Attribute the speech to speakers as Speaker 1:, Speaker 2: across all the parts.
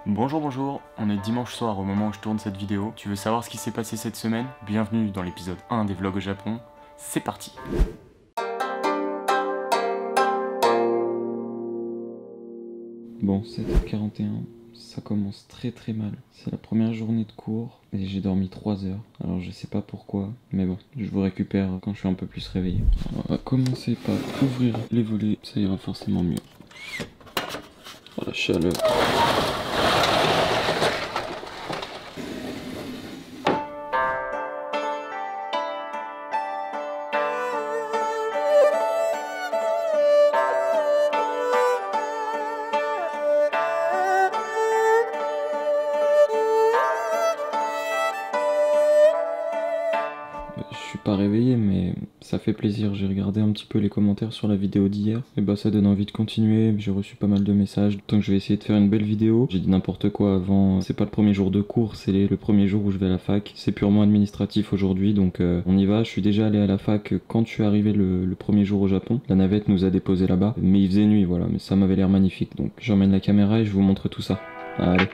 Speaker 1: Bonjour, on est dimanche soir au moment où je tourne cette vidéo. Tu veux savoir ce qui s'est passé cette semaine? Bienvenue dans l'épisode 1 des vlogs au Japon. C'est parti! Bon, 7h41, ça commence très mal. C'est la première journée de cours et j'ai dormi 3 heures. Alors je sais pas pourquoi, mais bon, je vous récupère quand je suis un peu plus réveillé. Alors, on va commencer par ouvrir les volets, ça ira forcément mieux. Oh la chaleur! Je suis pas réveillé, mais ça fait plaisir. J'ai regardé un petit peu les commentaires sur la vidéo d'hier et bah ça donne envie de continuer. J'ai reçu pas mal de messages, donc je vais essayer de faire une belle vidéo. J'ai dit n'importe quoi avant, c'est pas le premier jour de cours, c'est le premier jour où je vais à la fac. C'est purement administratif aujourd'hui, donc on y va. Je suis déjà allé à la fac quand je suis arrivé le premier jour au Japon. La navette nous a déposé là-bas, mais il faisait nuit, voilà, mais ça m'avait l'air magnifique. Donc j'emmène la caméra et je vous montre tout ça. Allez.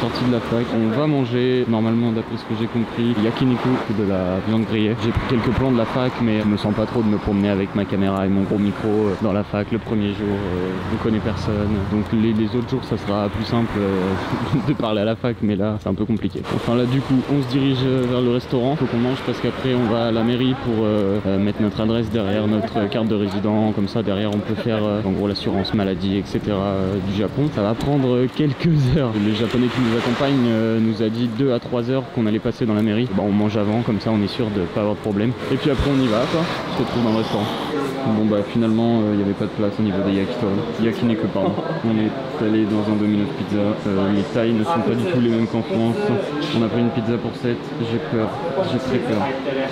Speaker 1: Sorti de la fac, on va manger normalement d'après ce que j'ai compris yakiniku, de la viande grillée. J'ai pris quelques plans de la fac mais je me sens pas trop de me promener avec ma caméra et mon gros micro dans la fac le premier jour, je ne connais personne, donc les autres jours ça sera plus simple de parler à la fac, mais là c'est un peu compliqué. Enfin là du coup on se dirige vers le restaurant, faut qu'on mange parce qu'après on va à la mairie pour mettre notre adresse derrière notre carte de résident, comme ça derrière on peut faire en gros l'assurance maladie etc du Japon. Ça va prendre quelques heures. Les japonais qui nous accompagne nous a dit 2 à 3 heures qu'on allait passer dans la mairie. Bon, on mange avant, comme ça on est sûr de pas avoir de problème. Et puis après on y va quoi. On se retrouve dans le restaurant. Bon bah finalement il n'y avait pas de place au niveau des yakiniku pardon. On est allé dans un Domino's Pizza. Les tailles ne sont pas du tout les mêmes qu'en France. On a pris une pizza pour 7. J'ai peur, j'ai très peur.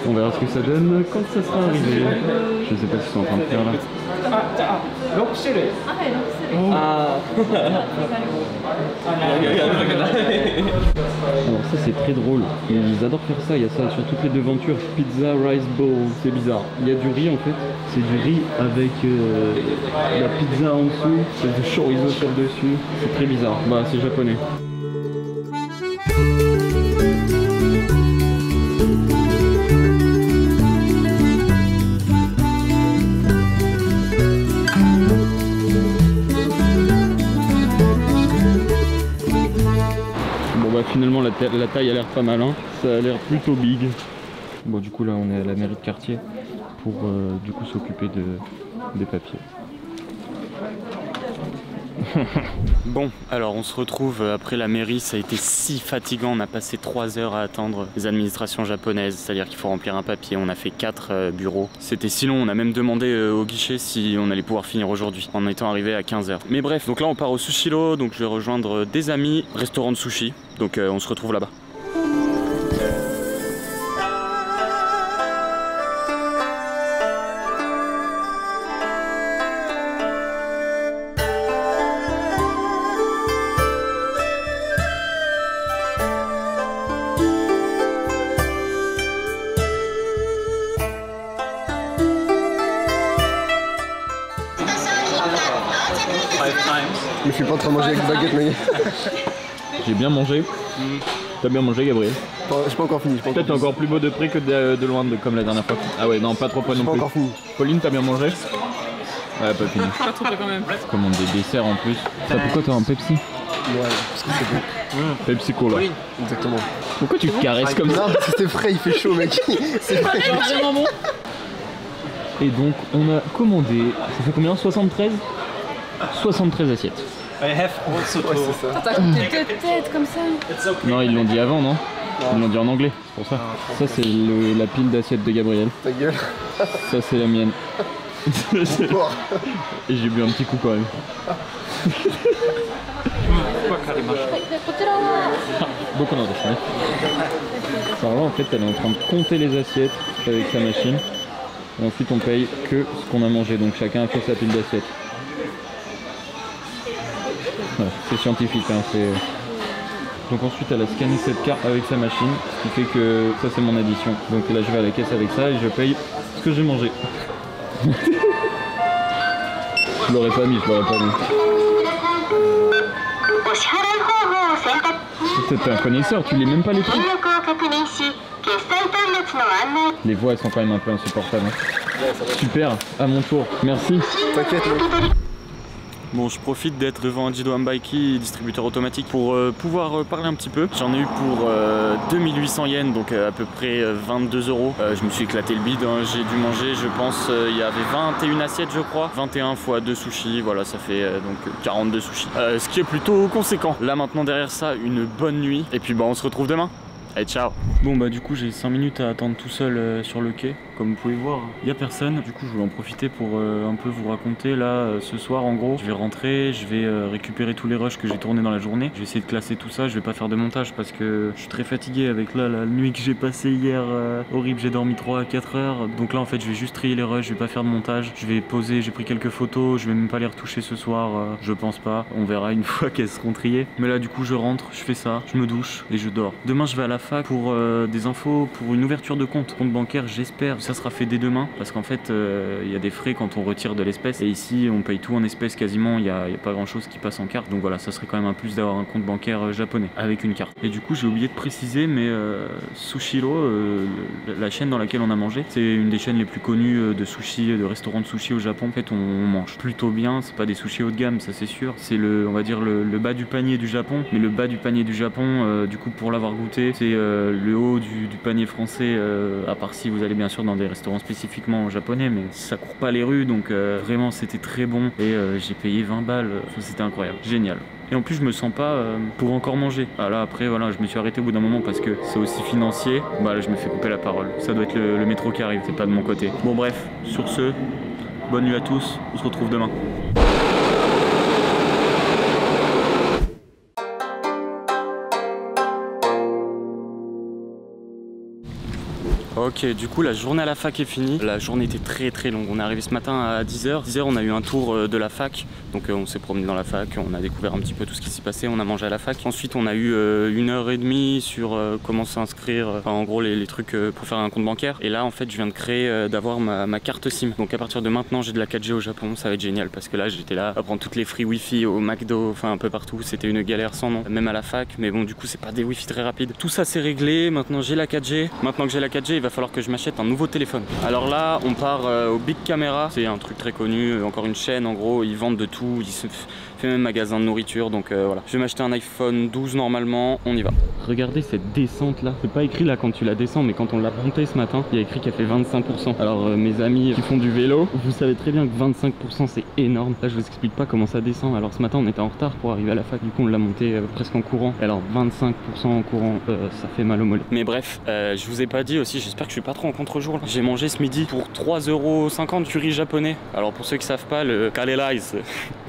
Speaker 1: On verra ce que ça donne quand ça sera arrivé. Je sais pas ce qu'ils sont en train de faire là. Alors ça c'est très drôle, ils adorent faire ça, il y a ça sur toutes les devantures. Pizza rice bowl, c'est bizarre. Il y a du riz en fait, c'est du riz avec la pizza en dessous, c'est du chorizo sur le dessus, c'est très bizarre. Bah c'est japonais. Finalement la taille a l'air pas mal, hein. Ça a l'air plutôt big. Bon du coup là on est à la mairie de quartier pour du coup s'occuper des papiers. Bon, alors on se retrouve après la mairie, ça a été si fatigant, on a passé 3 heures à attendre les administrations japonaises, c'est-à-dire qu'il faut remplir un papier, on a fait 4 bureaux. C'était si long, on a même demandé au guichet si on allait pouvoir finir aujourd'hui, en étant arrivé à 15 h. Mais bref, donc là on part au Sushiro, donc je vais rejoindre des amis, restaurant de sushi, donc on se retrouve là-bas.
Speaker 2: Je suis pas en train de manger avec une baguette, mais...
Speaker 1: J'ai bien mangé. T'as bien mangé, Gabriel?
Speaker 2: J'ai pas encore fini.
Speaker 1: Peut-être encore plus beau de près que de loin, comme la dernière fois. Ah ouais, non, pas trop près non plus.
Speaker 2: Pas encore fini.
Speaker 1: Pauline, t'as bien mangé? Ouais, pas fini.
Speaker 3: Pas trop près quand même.
Speaker 1: Commande des desserts en plus. Ça, pourquoi t'as un Pepsi?
Speaker 2: Ouais, parce que c'est bon.
Speaker 1: Pepsi Cola.
Speaker 2: Oui, exactement.
Speaker 1: Pourquoi tu te caresses comme ça?
Speaker 2: Non, parce que c'était frais, il fait chaud, mec. C'est frais.
Speaker 3: Vraiment bon.
Speaker 1: Et donc, on a commandé, ça fait combien? 73 assiettes.
Speaker 3: I have also
Speaker 2: Ouais, c'est ça.
Speaker 4: T'as compté 2 têtes comme ça.
Speaker 1: Non, ils l'ont dit avant, non? Ils l'ont dit en anglais, c'est pour ça. Ça, c'est la pile d'assiettes de Gabriel.
Speaker 2: Ta gueule.
Speaker 1: Ça, c'est la mienne.
Speaker 2: Porc.
Speaker 1: Et j'ai bu un petit coup quand même. Beaucoup d'intérêt. Alors là, en fait, elle est en train de compter les assiettes avec sa machine. Et ensuite on paye que ce qu'on a mangé, donc chacun a fait sa pile d'assiettes. Ouais, c'est scientifique, hein, Donc ensuite elle a scanné cette carte avec sa machine, ce qui fait que ça c'est mon addition. Donc là je vais à la caisse avec ça et je paye ce que j'ai mangé. Je l'aurais pas mis. T'es un connaisseur, tu lis même pas les trucs. Les voix elles sont quand même un peu insupportables. Super, à mon tour, merci.
Speaker 2: T'inquiète.
Speaker 1: Bon, je profite d'être devant un Jido Hanbaiki, distributeur automatique, pour pouvoir parler un petit peu. J'en ai eu pour 2800 yens, donc à peu près 22 €. Je me suis éclaté le bide, hein. J'ai dû manger, je pense, il y avait 21 assiettes, je crois. 21 fois 2 sushis, voilà, ça fait donc 42 sushis. Ce qui est plutôt conséquent. Là, maintenant, derrière ça, une bonne nuit. Et puis, bah, on se retrouve demain. Allez, ciao. Bon bah du coup j'ai 5 minutes à attendre tout seul sur le quai. Comme vous pouvez voir, il n'y a personne. Du coup je voulais en profiter pour un peu vous raconter. Là ce soir en gros, je vais rentrer, je vais récupérer tous les rushs que j'ai tournés dans la journée. Je vais essayer de classer tout ça, je vais pas faire de montage parce que je suis très fatigué avec là, la nuit que j'ai passée hier. Horrible, j'ai dormi 3 à 4 heures. Donc là en fait je vais juste trier les rushs, je vais pas faire de montage. Je vais poser, j'ai pris quelques photos, je vais même pas les retoucher ce soir. Je pense pas, on verra une fois qu'elles seront triées. Mais là du coup je rentre, je fais ça, je me douche et je dors. Demain je vais à la fac pour des infos pour une ouverture de compte bancaire, j'espère. Ça sera fait dès demain parce qu'en fait il y a des frais quand on retire de l'espèce et ici on paye tout en espèces quasiment, il y a pas grand chose qui passe en carte. Donc voilà, ça serait quand même un plus d'avoir un compte bancaire japonais avec une carte. Et du coup j'ai oublié de préciser, mais Sushiro, la chaîne dans laquelle on a mangé, c'est une des chaînes les plus connues de sushi, de restaurants de sushi au Japon. En fait on mange plutôt bien, c'est pas des sushis haut de gamme, ça c'est sûr. C'est on va dire le bas du panier du Japon, mais le bas du panier du Japon, du coup pour l'avoir goûté, c'est le haut du panier français, à part si vous allez bien sûr dans des restaurants spécifiquement japonais, mais ça court pas les rues, donc vraiment c'était très bon et j'ai payé 20 balles, c'était incroyable, génial. Et en plus je me sens pas pour encore manger. Ah là après voilà, je me suis arrêté au bout d'un moment parce que c'est aussi financier. Bah là je me fais couper la parole, ça doit être le métro qui arrive, c'est pas de mon côté. Bon bref, sur ce, bonne nuit à tous, on se retrouve demain. Ok, du coup la journée à la fac est finie. La journée était très longue. On est arrivé ce matin à 10h. 10h on a eu un tour de la fac. Donc on s'est promené dans la fac, on a découvert un petit peu tout ce qui s'y passait, on a mangé à la fac. Ensuite on a eu 1h30 sur comment s'inscrire, enfin, en gros les trucs pour faire un compte bancaire. Et là en fait je viens de créer, d'avoir ma carte SIM. Donc à partir de maintenant j'ai de la 4G au Japon, ça va être génial parce que là j'étais là à prendre toutes les free wifi au McDo, enfin un peu partout. C'était une galère sans nom, même à la fac. Mais bon du coup c'est pas des wifi très rapides. Tout ça c'est réglé, maintenant j'ai la 4G. Maintenant que j'ai la 4G il va falloir que je m'achète un nouveau téléphone. Alors là on part au Big Camera, c'est un truc très connu, encore une chaîne en gros, ils vendent de tout, ils se fait même magasin de nourriture, donc voilà. Je vais m'acheter un iPhone 12 normalement, on y va. Regardez cette descente là, c'est pas écrit là quand tu la descends, mais quand on l'a montée ce matin, il y a écrit qu'elle fait 25%. Alors mes amis qui font du vélo, vous savez très bien que 25% c'est énorme. Là je vous explique pas comment ça descend. Alors ce matin on était en retard pour arriver à la fac, du coup on l'a montée presque en courant. Et alors 25% en courant, ça fait mal au mollet. Mais bref, je vous ai pas dit aussi, j'espère que je suis pas trop en contre-jour. J'ai mangé ce midi pour 3,50 € curry japonais. Alors pour ceux qui savent pas, le karelais,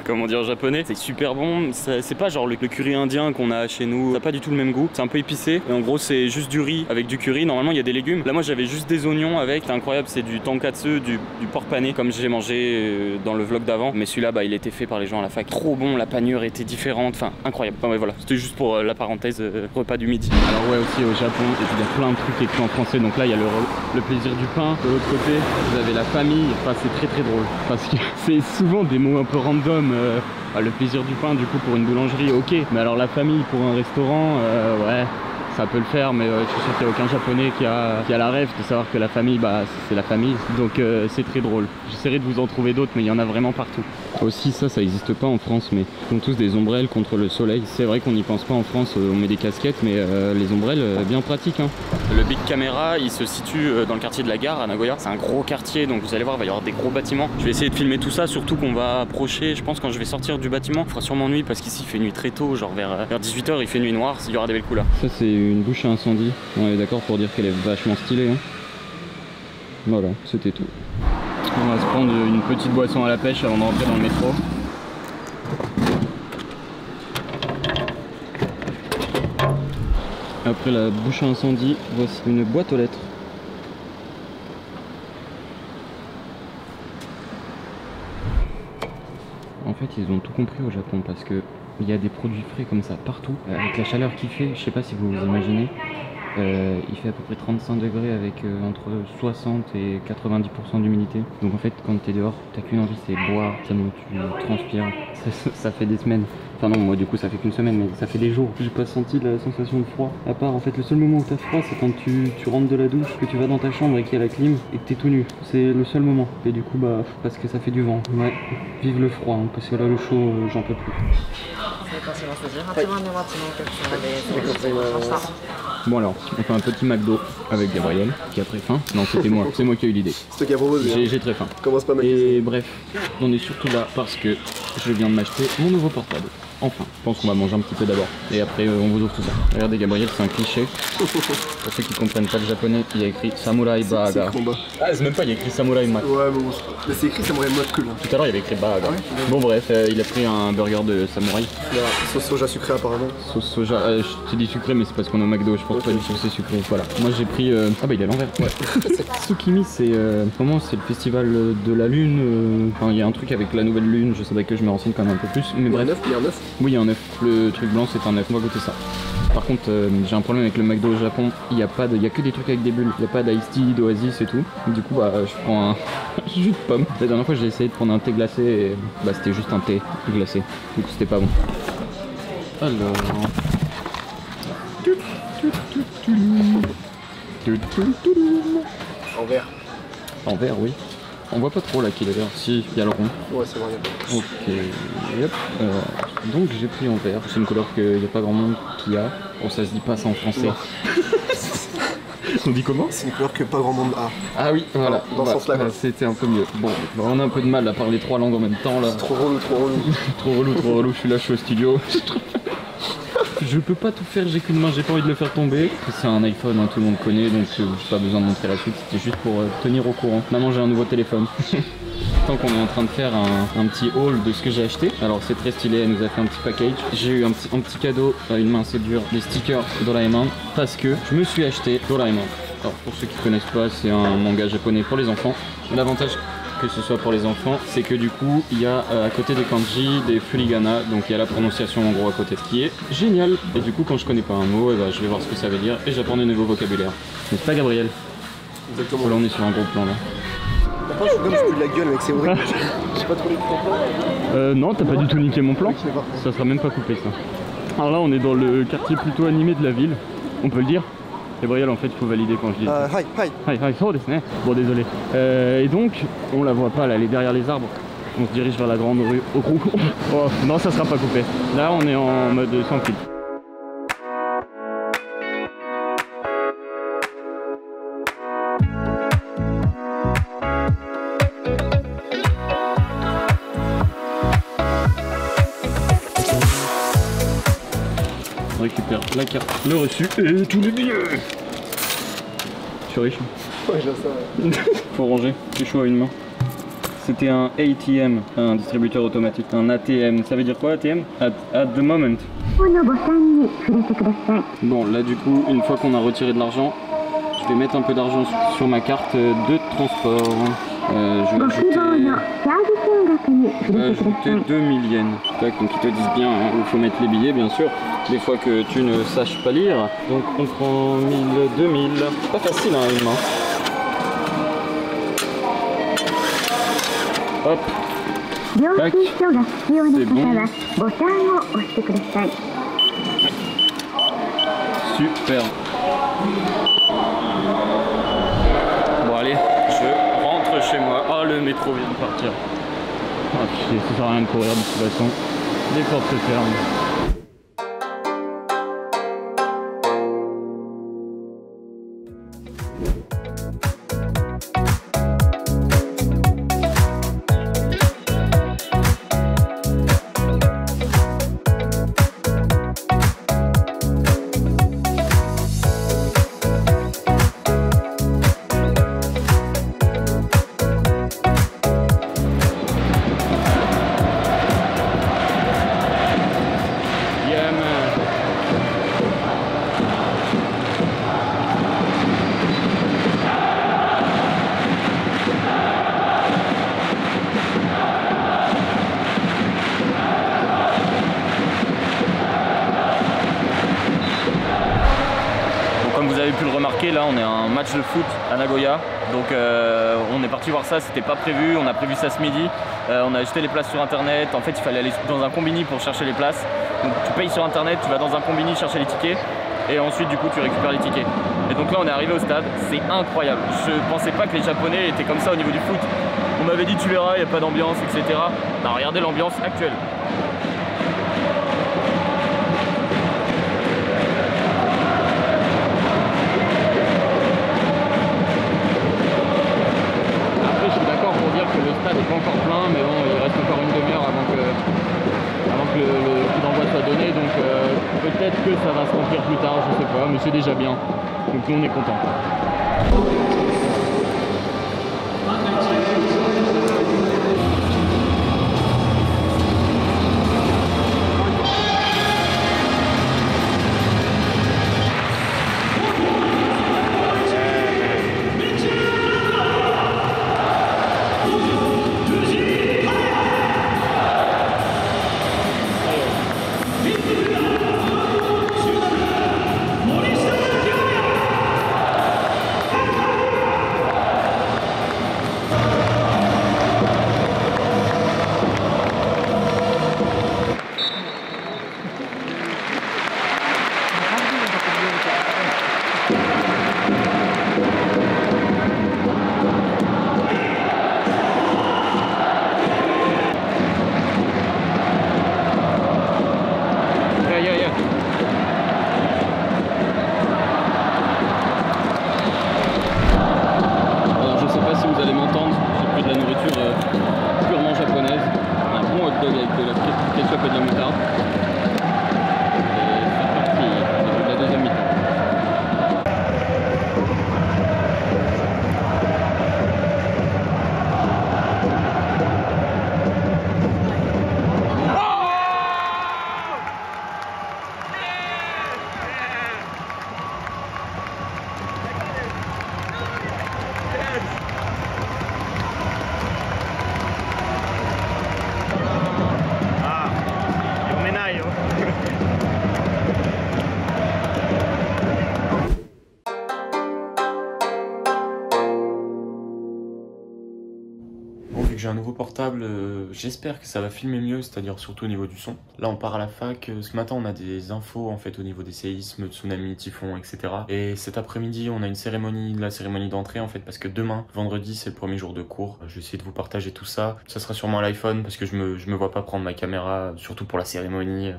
Speaker 1: comme on dit en japonais, c'est super bon. C'est pas genre le curry indien qu'on a chez nous, ça a pas du tout le même goût. C'est un peu épicé et en gros c'est juste du riz avec du curry. Normalement il y a des légumes. Là moi j'avais juste des oignons avec, c'est incroyable, c'est du tonkatsu, du porc pané comme j'ai mangé dans le vlog d'avant. Mais celui-là bah il était fait par les gens à la fac. Trop bon, la panure était différente, enfin incroyable. Enfin ouais voilà, c'était juste pour la parenthèse repas du midi. Alors ouais aussi au Japon, il y a plein de trucs écrits en français. Donc là il y a le plaisir du pain. De l'autre côté vous avez la famille. Enfin c'est très drôle parce que c'est souvent des mots un peu random. Le plaisir du pain du coup pour une boulangerie ok, mais alors la famille pour un restaurant ouais ça peut le faire, mais je suis sûr qu'il n'y a aucun japonais qui a la rêve de savoir que la famille bah c'est la famille, donc c'est très drôle. J'essaierai de vous en trouver d'autres mais il y en a vraiment partout. Aussi ça n'existe pas en France, mais ils ont tous des ombrelles contre le soleil. C'est vrai qu'on n'y pense pas en France, on met des casquettes, mais les ombrelles bien pratiques hein. Le Big Camera il se situe dans le quartier de la gare à Nagoya. C'est un gros quartier, donc vous allez voir il va y avoir des gros bâtiments. Je vais essayer de filmer tout ça, surtout qu'on va approcher, je pense quand je vais sortir du bâtiment. Il fera sûrement nuit parce qu'ici il fait nuit très tôt, genre vers 18 h il fait nuit noire, il y aura des belles couleurs. Ça c'est une bouche à incendie, on est d'accord pour dire qu'elle est vachement stylée hein. Voilà, c'était tout. On va se prendre une petite boisson à la pêche avant de rentrer dans le métro. Après la bouche à incendie, voici une boîte aux lettres. fait, ils ont tout compris au Japon parce que il y a des produits frais comme ça partout. Avec la chaleur qu'il fait, je sais pas si vous vous imaginez, il fait à peu près 35 degrés avec entre 60 et 90% d'humidité. Donc en fait, quand t'es dehors, t'as qu'une envie, c'est boire, tellement tu transpires. Ça fait des semaines. Enfin non, moi du coup ça fait qu'une semaine, mais ça fait des jours. J'ai pas senti la sensation de froid. À part en fait le seul moment où t'as froid, c'est quand tu rentres de la douche, que tu vas dans ta chambre et qu'il y a la clim et que t'es tout nu. C'est le seul moment. Et du coup bah parce que ça fait du vent. Ouais, vive le froid, hein, parce que là le chaud, j'en peux plus. Bon alors, on fait un petit McDo avec Gabriel qui a très faim. Non, c'était moi, c'est moi qui ai eu l'idée.
Speaker 2: C'est toi qui as proposé.
Speaker 1: J'ai très faim.
Speaker 2: Commence pas mal.
Speaker 1: Et bref, on est surtout là parce que je viens de m'acheter mon nouveau portable. Enfin, je pense qu'on va manger un petit peu d'abord. Et après, on vous ouvre tout ça. Regardez, Gabriel, c'est un cliché. Pour ceux qui comprennent pas le japonais, il y a écrit Samurai Baga. Ah, c'est même pas, il y a écrit Samurai Mat.
Speaker 2: Ouais, mais bon, c'est écrit Samurai Mat cool. Hein.
Speaker 1: Tout à l'heure, il y avait écrit Baga. Ouais. Bon, bref, il a pris un burger de samouraï.
Speaker 2: Sauce soja sucré, apparemment.
Speaker 1: Sauce soja, je t'ai dit sucré, mais c'est parce qu'on est au McDo. Je pense pas du tout que c'est sucré. Voilà. Moi, j'ai pris. Ah, bah, il est à l'envers. Ouais. Tsukimi, c'est. Comment c'est le festival de la lune. Enfin, il y a un truc avec la nouvelle lune. Je sais pas que je me renseigne quand même un peu plus. Mais bref.
Speaker 2: Il y a un œuf.
Speaker 1: Oui, il y a un œuf. Le truc blanc, c'est un œuf. On va goûter ça. Par contre, j'ai un problème avec le McDo au Japon. Il y a que des trucs avec des bulles. Il n'y a pas d'Ice Tea, d'Oasis et tout. Du coup, bah, je prends un jus de pomme. La dernière fois, j'ai essayé de prendre un thé glacé et bah, c'était juste un thé glacé. Du coup, c'était pas bon. Alors.
Speaker 2: En vert.
Speaker 1: En vert, oui. On voit pas trop là qu'il est vert. Si, il y a le rond.
Speaker 2: Ouais, c'est vrai.
Speaker 1: Ok. Yep. Donc j'ai pris en vert. C'est une couleur qu'il n'y a pas grand monde qui a. Bon, ça se dit pas ça en français. On dit comment?
Speaker 2: C'est une couleur que pas grand monde a.
Speaker 1: Ah oui, voilà.
Speaker 2: Dans ce sens-là.
Speaker 1: C'était un peu mieux. Bon, on a un peu de mal à parler 3 langues en même temps là.
Speaker 2: C'est trop relou, trop relou.
Speaker 1: trop relou. Je suis là, je suis au studio. Je peux pas tout faire, j'ai qu'une main, j'ai pas envie de le faire tomber. C'est un iPhone, hein, tout le monde connaît, donc j'ai pas besoin de montrer la suite, c'était juste pour tenir au courant. Maman, j'ai un nouveau téléphone. Tant qu'on est en train de faire un petit haul de ce que j'ai acheté. Alors c'est très stylé, elle nous a fait un petit package. J'ai eu un petit cadeau, une main c'est dur, des stickers Doraemon, parce que je me suis acheté Doraemon. Alors pour ceux qui connaissent pas, c'est un manga japonais pour les enfants. L'avantage que ce soit pour les enfants, c'est que du coup il y a à côté des kanji des furigana, donc il y a la prononciation en gros à côté, ce qui est génial. Et du coup quand je connais pas un mot, je vais voir ce que ça veut dire et j'apprends de nouveaux vocabulaire. N'est-ce pas Gabriel?
Speaker 2: Exactement.
Speaker 1: Là on est sur un gros plan là.
Speaker 2: Après, je suis comme de la gueule avec ces horribles. J'ai pas trop les plans.
Speaker 1: Non, t'as pas du tout niqué mon plan. Ça sera même pas coupé ça. Alors là on est dans le quartier plutôt animé de la ville, on peut le dire. Gabriel, en fait, il faut valider quand je dis ça. Hi. Bon, désolé. Et donc, on la voit pas, là, elle est derrière les arbres. On se dirige vers la grande rue. Oh, non, ça sera pas coupé. Là, on est en mode sans filtre. On récupère la carte, le reçu et tous les billets. Je suis riche.
Speaker 2: Ouais, j'ai ça. Ouais.
Speaker 1: Faut ranger, c'est chaud à une main. C'était un ATM, un distributeur automatique. Un ATM, ça veut dire quoi ATM? At the moment. Bon, là du coup, une fois qu'on a retiré de l'argent, je vais mettre un peu d'argent sur ma carte de transport. Je vais ajouter 2000 yens. Tac, donc ils te disent bien où il faut mettre les billets, bien sûr. Des fois que tu ne saches pas lire. Donc on prend 1000, 2000. Pas facile hein, une main. Hop. Tac. C'est bon. Super. Bon allez, je rentre chez moi. Oh le métro vient de partir. Ah putain, ça sert à rien de courir de toute façon. Les portes se ferment.
Speaker 3: match de foot à Nagoya. Donc on est parti voir ça, c'était pas prévu, on a prévu ça ce midi. On a acheté les places sur internet, en fait il fallait aller dans un combini pour chercher les places. Donc tu payes sur internet, tu vas dans un combini chercher les tickets et ensuite du coup tu récupères les tickets. Et donc là on est arrivé au stade, c'est incroyable. Je pensais pas que les Japonais étaient comme ça au niveau du foot. On m'avait dit tu verras, il n'y a pas d'ambiance, etc. Bah, regardez l'ambiance actuelle.
Speaker 1: Après je suis d'accord pour dire que le stade n'est pas encore plein, mais bon il reste encore une demi-heure avant que le coup d'envoi soit donné, donc peut-être que ça va se remplir plus tard, je sais pas, mais c'est déjà bien. Donc nous on est contents.
Speaker 4: J'ai un nouveau portable, j'espère que ça va filmer mieux, c'est-à-dire surtout au niveau du son. Là on part à la fac, ce matin on a des infos en fait au niveau des séismes, tsunamis, typhons, etc. Et cet après-midi on a une cérémonie, la cérémonie d'entrée en fait, parce que demain, vendredi, c'est le premier jour de cours. Je vais essayer de vous partager tout ça. Ça sera sûrement à l'iPhone parce que je me vois pas prendre ma caméra, surtout pour la cérémonie,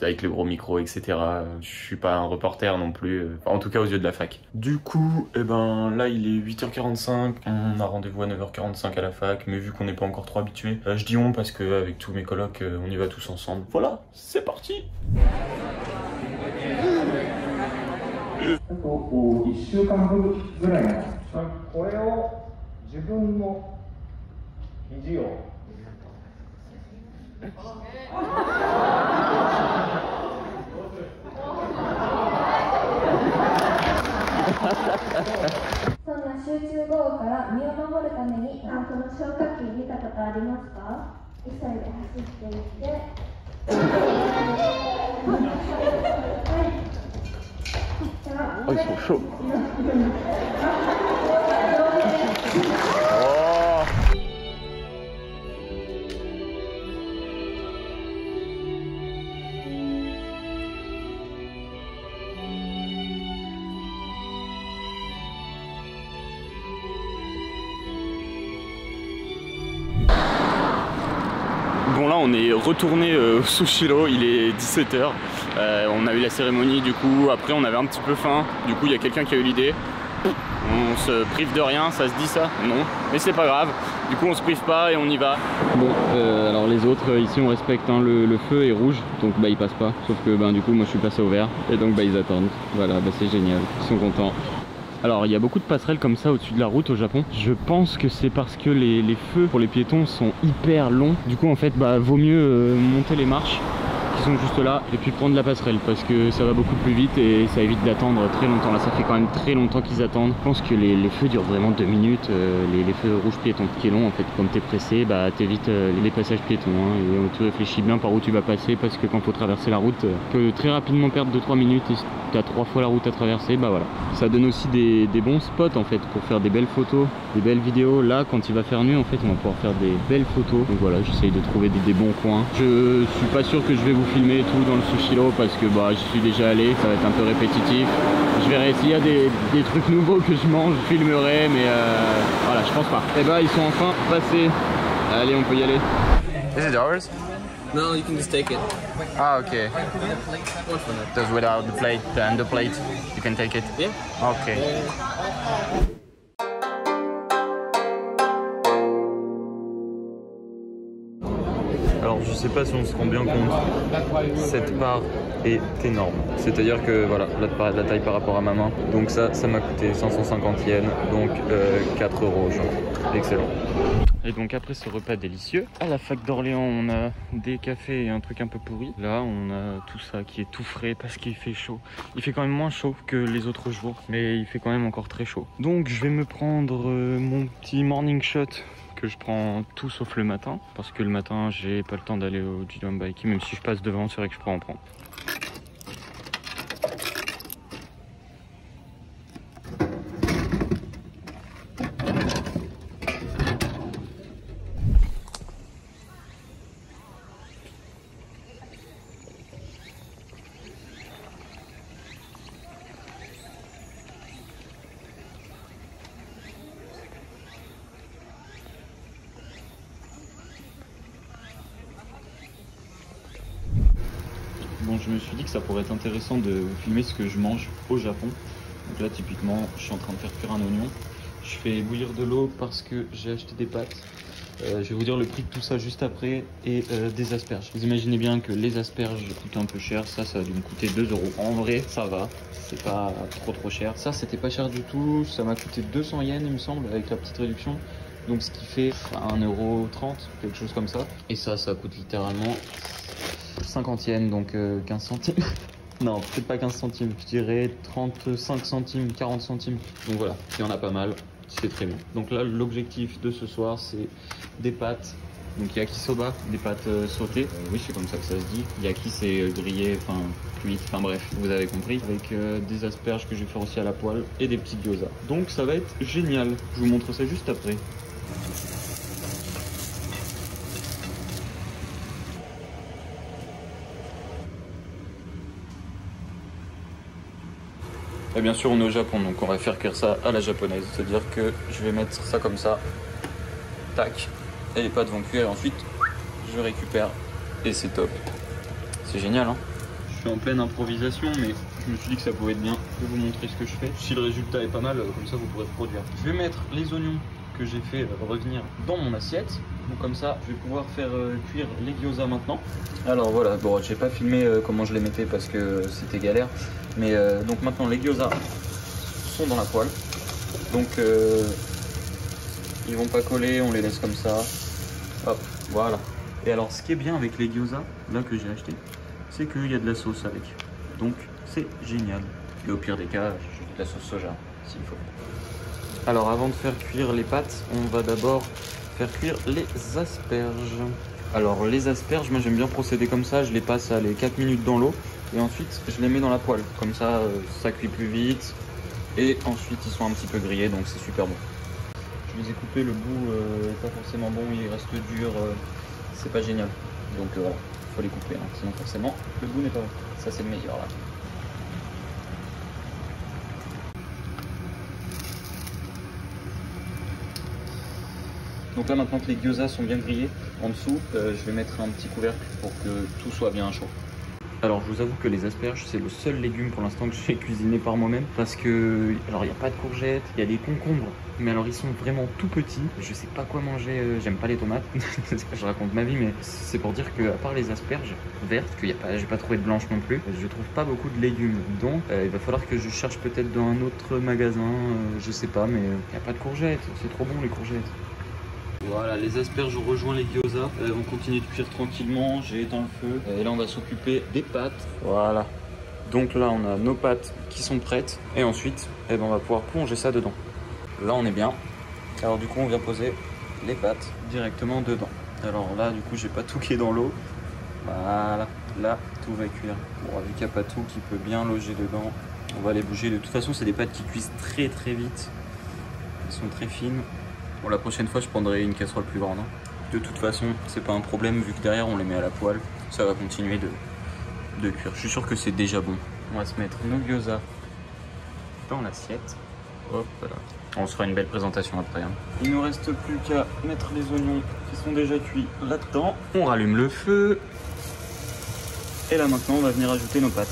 Speaker 4: avec le gros micro, etc. Je suis pas un reporter non plus, en tout cas aux yeux de la fac. Du coup, eh ben là il est 8h45, on a rendez-vous à 9h45 à la fac, mais vu qu'on n'est pas encore trop habitué, je dis on parce que avec tous mes colocs, on y va tous ensemble. Voilà, c'est parti.
Speaker 5: 1週間分ぐらいのこれを自分の肘を
Speaker 6: そんな集中豪雨から身を守るために、この消火器見たことありますか？急いで走っていって、
Speaker 1: Oh, ils sont chauds.
Speaker 3: Bon là on est retourné au Sushiro, il est 17h, on a eu la cérémonie du coup, après on avait un petit peu faim, du coup il y a quelqu'un qui a eu l'idée, on se prive de rien, ça se dit ça? Non, mais c'est pas grave, du coup on se prive pas et on y va.
Speaker 1: Bon, alors les autres ici on respecte, hein, le feu est rouge, donc bah ils passent pas, sauf que bah, du coup moi je suis passé au vert, et donc bah ils attendent, voilà, bah c'est génial, ils sont contents. Alors il y a beaucoup de passerelles comme ça au-dessus de la route au Japon. Je pense que c'est parce que les feux pour les piétons sont hyper longs. Du coup en fait bah vaut mieux monter les marches qui qui sont juste là et puis prendre la passerelle parce que ça va beaucoup plus vite et ça évite d'attendre très longtemps. Là ça fait quand même très longtemps qu'ils attendent. Je pense que les feux durent vraiment 2 minutes, les feux rouges piétons. Ce qui est long en fait, comme t'es pressé, bah t'évites les passages piétons hein, et tu réfléchis bien par où tu vas passer parce que quand faut traverser la route, tu peux très rapidement perdre 2-3 minutes et si t'as 3 fois la route à traverser, bah voilà. Ça donne aussi des bons spots en fait pour faire des belles photos, des belles vidéos. Là quand il va faire nuit en fait on va pouvoir faire des belles photos. Donc voilà, j'essaye de trouver des bons coins. Je suis pas sûr que je vais vous filmer tout dans le Sushiro parce que bah je suis déjà allé, ça va être un peu répétitif. Je verrai s'il y a des trucs nouveaux que je mange, je filmerai, mais voilà, je pense pas. Et bah ils sont enfin passés. Allez, on peut y aller.
Speaker 7: Is it ours?
Speaker 3: No, you can just take it.
Speaker 7: Ah, okay. Just without the plate, the under plate, you can take it?
Speaker 3: Yeah.
Speaker 7: Okay.
Speaker 4: Alors je sais pas si on se rend bien compte, cette part est énorme. C'est-à-dire que voilà, la taille par rapport à ma main. Donc ça m'a coûté 550 yens, donc 4 € genre. Excellent.
Speaker 1: Et donc après ce repas délicieux, à la fac d'Orléans on a des cafés et un truc un peu pourri. Là on a tout ça qui est tout frais parce qu'il fait chaud. Il fait quand même moins chaud que les autres jours, mais il fait quand même encore très chaud. Donc je vais me prendre mon petit morning shot que je prends tout sauf le matin. Parce que le matin j'ai pas le temps d'aller au Jidon Bike, même si je passe devant c'est vrai que je pourrais en prendre. Bon, je me suis dit que ça pourrait être intéressant de vous filmer ce que je mange au Japon. Donc là, typiquement, je suis en train de faire cuire un oignon. Je fais bouillir de l'eau parce que j'ai acheté des pâtes. Je vais vous dire le prix de tout ça juste après. Et des asperges. Vous imaginez bien que les asperges coûtent un peu cher. Ça a dû me coûter 2 €. En vrai, ça va. C'est pas trop cher. Ça, c'était pas cher du tout. Ça m'a coûté 200 yens, il me semble, avec la petite réduction. Donc ce qui fait 1,30 €, quelque chose comme ça. Et ça coûte littéralement 50 yens, donc 15 centimes. Non, peut-être pas 15 centimes, je dirais 35 centimes, 40 centimes. Donc voilà, il y en a pas mal, c'est très bien. Donc là, l'objectif de ce soir, c'est des pâtes. Donc yakisoba, des pâtes sautées. Oui, c'est comme ça que ça se dit. Yaki, c'est grillé, enfin cuite, enfin bref, vous avez compris. Avec des asperges que je vais faire aussi à la poêle et des petits gyoza. Donc ça va être génial. Je vous montre ça juste après. Et bien sûr on est au Japon donc on va faire cuire ça à la japonaise, c'est-à-dire que je vais mettre ça comme ça, tac, et les pâtes vont cuire et ensuite je récupère et c'est top. C'est génial hein. Je suis en pleine improvisation mais je me suis dit que ça pouvait être bien de vous montrer ce que je fais. Si le résultat est pas mal, comme ça vous pourrez produire. Je vais mettre les oignons que j'ai fait revenir dans mon assiette. Donc comme ça je vais pouvoir faire cuire les gyoza maintenant. Alors voilà, bon j'ai pas filmé comment je les mettais parce que c'était galère. Mais donc maintenant les gyoza sont dans la poêle. Donc ils vont pas coller, on les laisse comme ça. Hop, voilà. Et alors ce qui est bien avec les gyoza, là que j'ai acheté, c'est qu'il y a de la sauce avec. Donc c'est génial. Et au pire des cas, j'ai de la sauce soja s'il faut. Alors avant de faire cuire les pâtes, on va d'abord faire cuire les asperges. Alors les asperges, moi j'aime bien procéder comme ça, je les passe à les 4 minutes dans l'eau et ensuite je les mets dans la poêle. Comme ça, ça cuit plus vite et ensuite ils sont un petit peu grillés donc c'est super bon. Je les ai coupés, le bout est pas forcément bon, il reste dur, c'est pas génial. Donc voilà, il faut les couper, hein, sinon forcément le goût n'est pas bon. Ça c'est le meilleur là. Donc là maintenant que les gyoza sont bien grillés, en dessous je vais mettre un petit couvercle pour que tout soit bien chaud. Alors je vous avoue que les asperges c'est le seul légume pour l'instant que j'ai cuisiné par moi-même parce que alors il n'y a pas de courgettes, il y a des concombres mais alors ils sont vraiment tout petits. Je sais pas quoi manger, j'aime pas les tomates, je raconte ma vie mais c'est pour dire que à part les asperges vertes, que j'ai pas trouvé de blanches non plus, je trouve pas beaucoup de légumes. Donc il va falloir que je cherche peut-être dans un autre magasin, je sais pas mais il n'y a pas de courgettes, c'est trop bon les courgettes. Voilà, les asperges ont rejoint les gyoza. Elles vont continuer de cuire tranquillement. J'ai éteint le feu. Et là, on va s'occuper des pâtes. Voilà. Donc là, on a nos pâtes qui sont prêtes. Et ensuite, eh ben, on va pouvoir plonger ça dedans. Là, on est bien. Alors du coup, on vient poser les pâtes directement dedans. Alors là, du coup, j'ai pas tout qui est dans l'eau. Voilà. Là, tout va cuire. Bon, vu qu'il n'y a pas tout qui peut bien loger dedans, on va les bouger. De toute façon, c'est des pâtes qui cuisent très très vite. Elles sont très fines. Bon, la prochaine fois, je prendrai une casserole plus grande. De toute façon, c'est pas un problème vu que derrière, on les met à la poêle. Ça va continuer de cuire. Je suis sûr que c'est déjà bon. On va se mettre nos gyoza dans l'assiette. Hop là. On se fera une belle présentation après. Hein. Il nous reste plus qu'à mettre les oignons qui sont déjà cuits là-dedans. On rallume le feu. Et là maintenant, on va venir ajouter nos pâtes.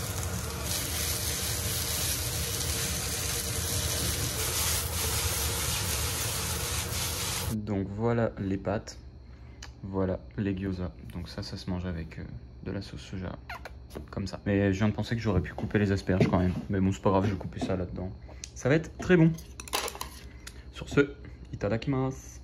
Speaker 1: Donc voilà les pâtes. Voilà les gyoza. Donc ça se mange avec de la sauce soja. Comme ça. Mais je viens de penser que j'aurais pu couper les asperges quand même. Mais bon, c'est pas grave, je vais couper ça là-dedans. Ça va être très bon. Sur ce, itadakimasu.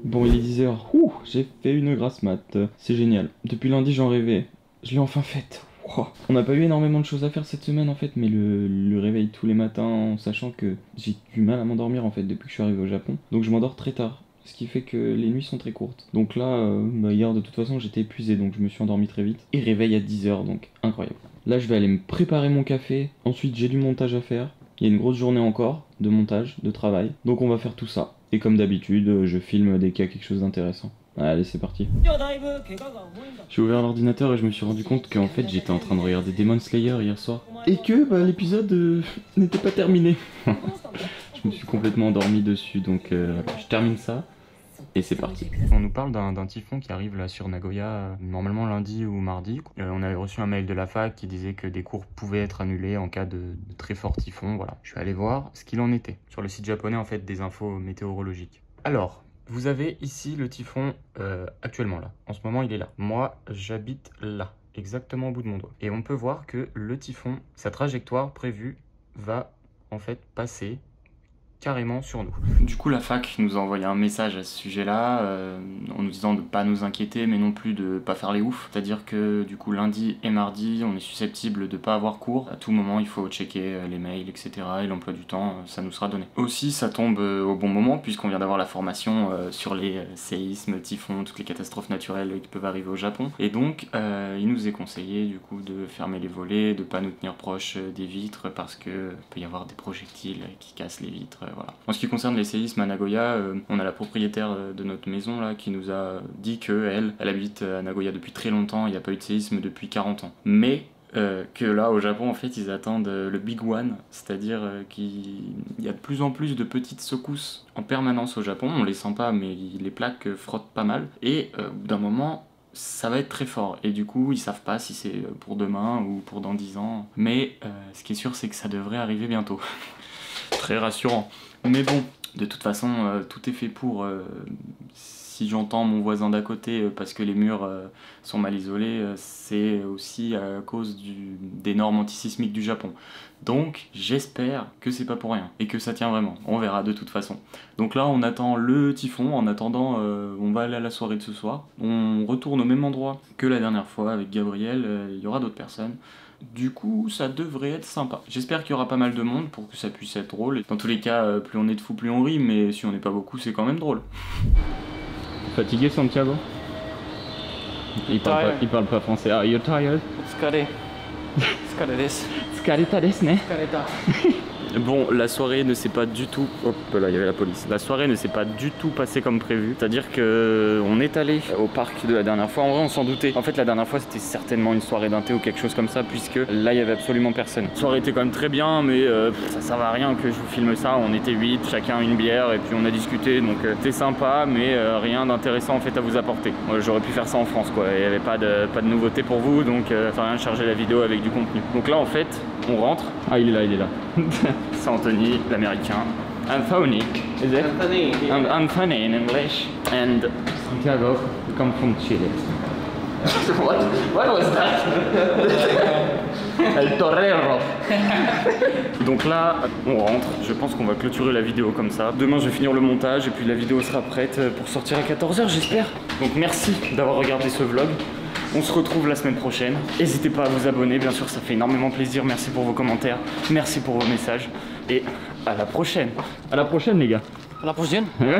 Speaker 1: Bon, il est 10 h. Ouh, j'ai fait une grasse mat. C'est génial. Depuis lundi, j'en rêvais. Je l'ai enfin faite. Wow. On n'a pas eu énormément de choses à faire cette semaine en fait, mais le réveil tous les matins en sachant que j'ai du mal à m'endormir en fait depuis que je suis arrivé au Japon. Donc je m'endors très tard. Ce qui fait que les nuits sont très courtes. Donc là, hier de toute façon j'étais épuisé, donc je me suis endormi très vite. Et réveil à 10 h, donc incroyable. Là je vais aller me préparer mon café. Ensuite j'ai du montage à faire. Il y a une grosse journée encore de montage, de travail. Donc on va faire tout ça. Et comme d'habitude, je filme dès qu'il y a quelque chose d'intéressant. Allez, c'est parti. J'ai ouvert l'ordinateur et je me suis rendu compte qu'en fait j'étais en train de regarder Demon Slayer hier soir. Et que l'épisode n'était pas terminé. Je me suis complètement endormi dessus, donc je termine ça. Et c'est parti. On nous parle d'un typhon qui arrive là sur Nagoya, normalement lundi ou mardi. On avait reçu un mail de la fac qui disait que des cours pouvaient être annulés en cas de très fort typhon. Voilà. Je suis allé voir ce qu'il en était. Sur le site japonais, en fait, des infos météorologiques. Alors, vous avez ici le typhon actuellement là. En ce moment, il est là. Moi, j'habite là, exactement au bout de mon doigt. Et on peut voir que le typhon, sa trajectoire prévue, va en fait passer carrément sur nous. Du coup, la fac nous a envoyé un message à ce sujet-là, en nous disant de pas nous inquiéter, mais non plus de pas faire les oufs. C'est-à-dire que du coup, lundi et mardi, on est susceptible de pas avoir cours. À tout moment, il faut checker les mails, etc. Et l'emploi du temps, ça nous sera donné. Aussi, ça tombe au bon moment, puisqu'on vient d'avoir la formation sur les séismes, typhons, toutes les catastrophes naturelles qui peuvent arriver au Japon. Et donc, il nous est conseillé du coup de fermer les volets, de pas nous tenir proche des vitres, parce que peut y avoir des projectiles qui cassent les vitres. Voilà. En ce qui concerne les séismes à Nagoya, on a la propriétaire de notre maison là qui nous a dit qu'elle habite à Nagoya depuis très longtemps, il n'y a pas eu de séisme depuis 40 ans. Mais que là au Japon en fait ils attendent le big one, c'est-à-dire qu'il y a de plus en plus de petites secousses en permanence au Japon, on les sent pas mais les plaques frottent pas mal et au bout d'un moment ça va être très fort et du coup ils savent pas si c'est pour demain ou pour dans 10 ans, mais ce qui est sûr c'est que ça devrait arriver bientôt. Très rassurant. Mais bon, de toute façon, tout est fait pour... si j'entends mon voisin d'à côté parce que les murs sont mal isolés, c'est aussi à cause des normes antisismiques du Japon. Donc j'espère que c'est pas pour rien et que ça tient vraiment. On verra de toute façon. Donc là on attend le typhon. En attendant, on va aller à la soirée de ce soir. On retourne au même endroit que la dernière fois avec Gabriel. Il y aura d'autres personnes. Du coup, ça devrait être sympa. J'espère qu'il y aura pas mal de monde pour que ça puisse être drôle. Dans tous les cas, plus on est de fous, plus on rit, mais si on n'est pas beaucoup, c'est quand même drôle. Fatigué, Santiago? Il parle pas français. Are you tired? Tsukareta desu ne. Bon, la soirée ne s'est pas du tout... Hop là, il y avait la police. La soirée ne s'est pas du tout passée comme prévu. C'est-à-dire qu'on est allé au parc de la dernière fois. En vrai, on s'en doutait. En fait, la dernière fois, c'était certainement une soirée d'un thé ou quelque chose comme ça, puisque là, il y avait absolument personne. La soirée était quand même très bien, mais ça servait à rien que je vous filme ça. On était 8, chacun une bière, et puis on a discuté. Donc, c'était sympa, mais rien d'intéressant en fait à vous apporter. J'aurais pu faire ça en France, quoi. Il n'y avait pas de nouveauté pour vous, donc ça sert à rien de charger la vidéo avec du contenu. Donc là, en fait, on rentre. Ah, il est là, il est là. C'est Anthony, l'américain. Anthony, is it? Anthony. Anthony in English. And Santiago, we come from Chile.
Speaker 3: What was that? El torero. Donc là, on rentre. Je pense qu'on va clôturer la vidéo comme ça. Demain, je vais finir le montage et puis la vidéo sera prête pour sortir à 14h, j'espère. Donc merci d'avoir regardé ce vlog. On se retrouve la semaine prochaine. N'hésitez pas à vous abonner, bien sûr, ça fait énormément plaisir. Merci pour vos commentaires, merci pour vos messages et à la prochaine. À la prochaine, les gars.
Speaker 8: À la prochaine.
Speaker 3: Ouais.